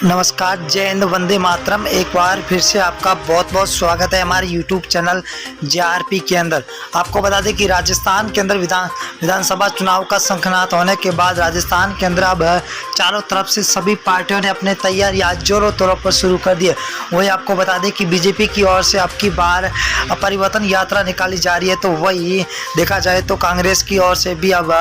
नमस्कार, जय हिंद, वंदे मातरम। एक बार फिर से आपका बहुत बहुत स्वागत है हमारे YouTube चैनल JRP के अंदर। आपको बता दें कि राजस्थान के अंदर विधानसभा चुनाव का शंखनाद होने के बाद राजस्थान के अंदर अब चारों तरफ से सभी पार्टियों ने अपने तैयारियां जोरों तौरों पर शुरू कर दी है। वही आपको बता दें कि बीजेपी की ओर से अब की बार परिवर्तन यात्रा निकाली जा रही है, तो वही देखा जाए तो कांग्रेस की ओर से भी अब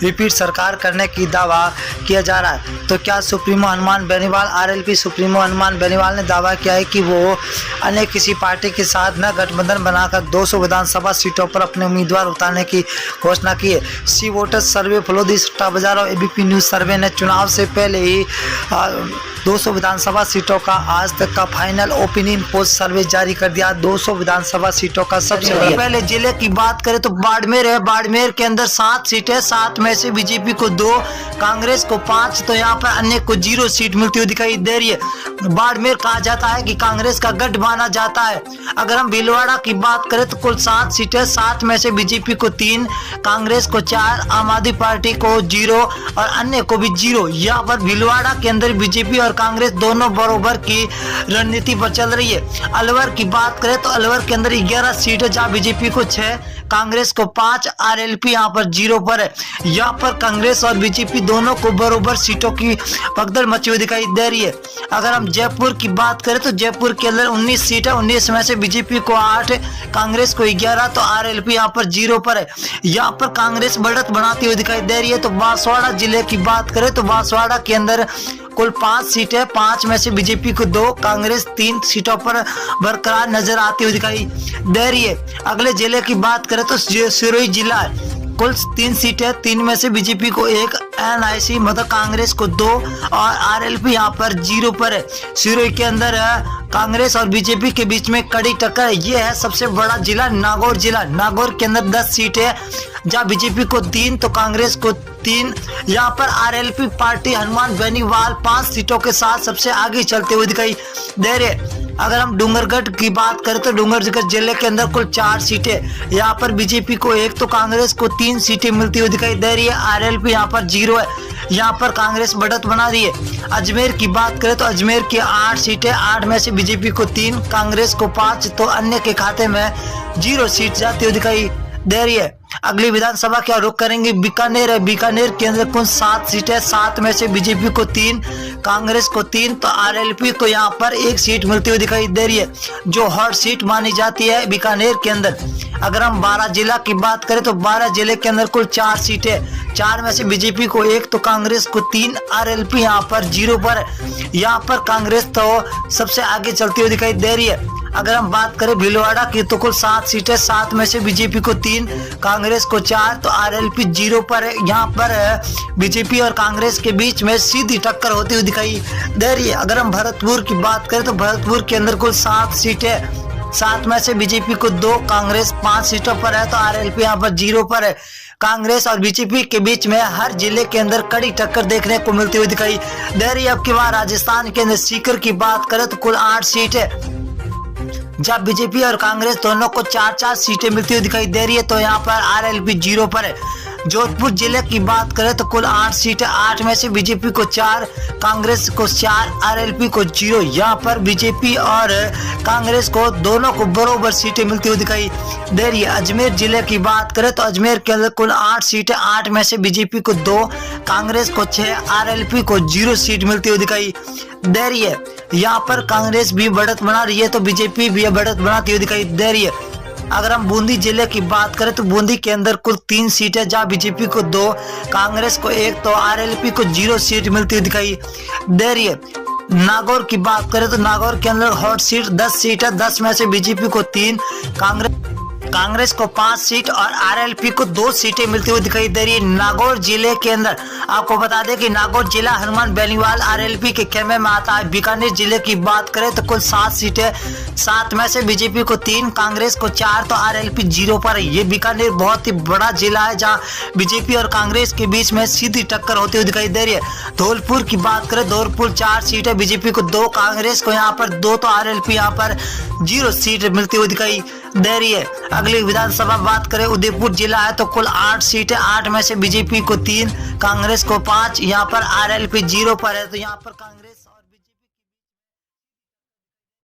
रिपीट सरकार करने की दावा किया जा रहा है। तो क्या supremo Hanuman Beniwal RLP supremo Hanuman Beniwal ने दावा किया है कि वो अन्य किसी पार्टी के साथ न गठबंधन बनाकर 200 विधानसभा सीटों पर अपने उम्मीदवार उतारने की घोषणा की है। सी वोटर्स सर्वे, फलोदी सट्टा बाजार और एबीपी न्यूज सर्वे ने चुनाव से पहले ही 200 विधानसभा सीटों का आज तक का फाइनल ओपिनियन पोल सर्वे जारी कर दिया। 200 विधानसभा सीटों का सबसे पहले जिले की बात करें तो बाड़मेर है। बाड़मेर के अंदर 7 सीटें, 7 में से बीजेपी को 2, कांग्रेस को 5, तो यहाँ पर अन्य को 0 सीट मिलती हुई दिखाई दे रही है। बाड़मेर कहा जाता है कि कांग्रेस का गढ़ माना जाता है। अगर हम भीलवाड़ा की बात करें तो कुल 7 सीटें, 7 में से बीजेपी को 3, कांग्रेस को 4, आम आदमी पार्टी को 0 और अन्य को भी 0। यहाँ पर भीलवाड़ा के अंदर बीजेपी और कांग्रेस दोनों बराबर की रणनीति पर चल रही है। अलवर की बात करें तो अलवर के अंदर 11 सीटें, जहां बीजेपी को 6, कांग्रेस को 5, आरएलपी यहाँ पर 0 पर है। यहाँ पर कांग्रेस और बीजेपी दोनों को बराबर सीटों की भगदड़ मची हुई दिखाई दे रही है। अगर हम जयपुर की बात करें तो जयपुर के अंदर 19 सीटें, 19 में से बीजेपी को 8, कांग्रेस को 11, तो आरएलपी यहाँ पर 0 पर है। यहाँ पर कांग्रेस बढ़त बनाती हुई दिखाई दे रही है। तो बांसवाड़ा जिले की बात करें तो बांसवाड़ा के अंदर कुल 5 सीटें, 5 में से बीजेपी को 2, कांग्रेस 3 सीटों पर बरकरार नजर आती हुई दिखाई दे रही है। अगले जिले की बात करें तो सिरोही जिला है। कुल 3 सीटें, 3 में से बीजेपी को 1, एनआईसी मतलब कांग्रेस को 2 और आरएलपी यहाँ पर 0 पर है। सिरोही के अंदर कांग्रेस और बीजेपी के बीच में कड़ी टक्कर है। ये है सबसे बड़ा जिला नागौर जिला। नागौर के अंदर 10 सीटें, जहाँ बीजेपी को 3 तो कांग्रेस को 3। यहाँ पर आरएलपी पार्टी हनुमान बेनीवाल 5 सीटों के साथ सबसे आगे चलते हुए दिखाई दे रहे। अगर हम डूंगरगढ़ की बात करें तो डूंगरगढ़ जिले के अंदर कुल 4 सीटें, यहाँ पर बीजेपी को 1 तो कांग्रेस को 3 सीटें मिलती हुई दिखाई दे रही है। आरएलपी यहाँ पर 0 है। यहाँ पर कांग्रेस बढ़त बना रही है। अजमेर की बात करें तो अजमेर की 8 सीटें, 8 में से बीजेपी को 3, कांग्रेस को 5, तो अन्य के खाते में 0 सीट जाती हुई दिखाई दे रही है। अगली विधानसभा क्या रुख करेंगे, बीकानेर है। बीकानेर के अंदर कुल 7 सीटें, 7 में से बीजेपी को 3, कांग्रेस को 3, तो आरएलपी को यहाँ पर 1 सीट मिलती हुई दिखाई दे रही है, जो हॉट सीट मानी जाती है बीकानेर के अंदर। अगर हम 12 जिला की बात करें तो 12 जिले के अंदर कुल 4 सीटें, 4 में से बीजेपी को 1 तो कांग्रेस को 3, आरएलपी यहाँ पर 0 पर है। यहाँ पर कांग्रेस तो सबसे आगे चलती हुई दिखाई दे रही है। अगर हम बात करें भीलवाड़ा की तो कुल 7 सीटें, 7 में से बीजेपी को 3, कांग्रेस को 4, तो आरएलपी 0 पर है। यहाँ पर बीजेपी और कांग्रेस के बीच में सीधी टक्कर होती हुई दिखाई दे रही है। अगर हम भरतपुर की बात करें तो भरतपुर के अंदर कुल 7 सीटें, 7 में से बीजेपी को 2, कांग्रेस 5 सीटों पर है, तो आरएलपी यहाँ पर 0 पर है। कांग्रेस और बीजेपी के बीच में हर जिले के अंदर कड़ी टक्कर देखने को मिलती हुई दिखाई दे रही है। अब की बार राजस्थान के अंदर सीकर की बात करें तो कुल 8 सीटें, जब बीजेपी और कांग्रेस दोनों को 4-4 सीटें मिलती हुई दिखाई दे रही है, तो यहाँ पर आरएलपी 0 पर है। जोधपुर जिले की बात करें तो कुल 8 सीटें, 8 में से बीजेपी को 4, कांग्रेस को 4, आरएलपी को 0। यहाँ पर बीजेपी और कांग्रेस को दोनों को बराबर सीटें मिलती हुई दिखाई दे रही है। अजमेर जिले की बात करें तो अजमेर के अंदर कुल 8 सीटें, 8 में से बीजेपी को 2, कांग्रेस को 6, आरएलपी को 0 सीट मिलती हुई दिखाई दे रही है। यहाँ पर कांग्रेस भी बढ़त बना रही है तो बीजेपी भी बढ़त बनाती हुई दिखाई दे रही है। अगर हम बूंदी जिले की बात करें तो बूंदी के अंदर कुल 3 सीटें, जहां बीजेपी को 2, कांग्रेस को 1, तो आरएलपी को 0 सीट मिलती हुई दिखाई दे रही है। नागौर की बात करें तो नागौर के अंदर हॉट सीट 10 सीट है, 10 में से बीजेपी को 3, कांग्रेस को 5 सीट और आरएलपी को 2 सीटें मिलती हुई दिखाई दे रही है। नागौर जिले के अंदर आपको बता दें कि नागौर जिला हनुमान बेनीवाल आरएलपी के खेमे में आता है। बीकानेर जिले की बात करें तो कुल 7 सीटें, 7 में से बीजेपी को 3, कांग्रेस को 4, तो आरएलपी 0 पर है। ये बीकानेर बहुत ही बड़ा जिला है, जहाँ बीजेपी और कांग्रेस के बीच में सीधी टक्कर होती हुई दिखाई दे रही है। धौलपुर की बात करें, धौलपुर 4 सीटें, बीजेपी को 2, कांग्रेस को यहाँ पर 2, तो आरएलपी यहाँ पर 0 सीट मिलती हुई दिखाई दे रही है। अगली विधानसभा बात करें उदयपुर जिला है तो कुल 8 सीटें, 8 में से बीजेपी को 3, कांग्रेस को 5, यहाँ पर आरएलपी 0 पर है। तो यहाँ पर कांग्रेस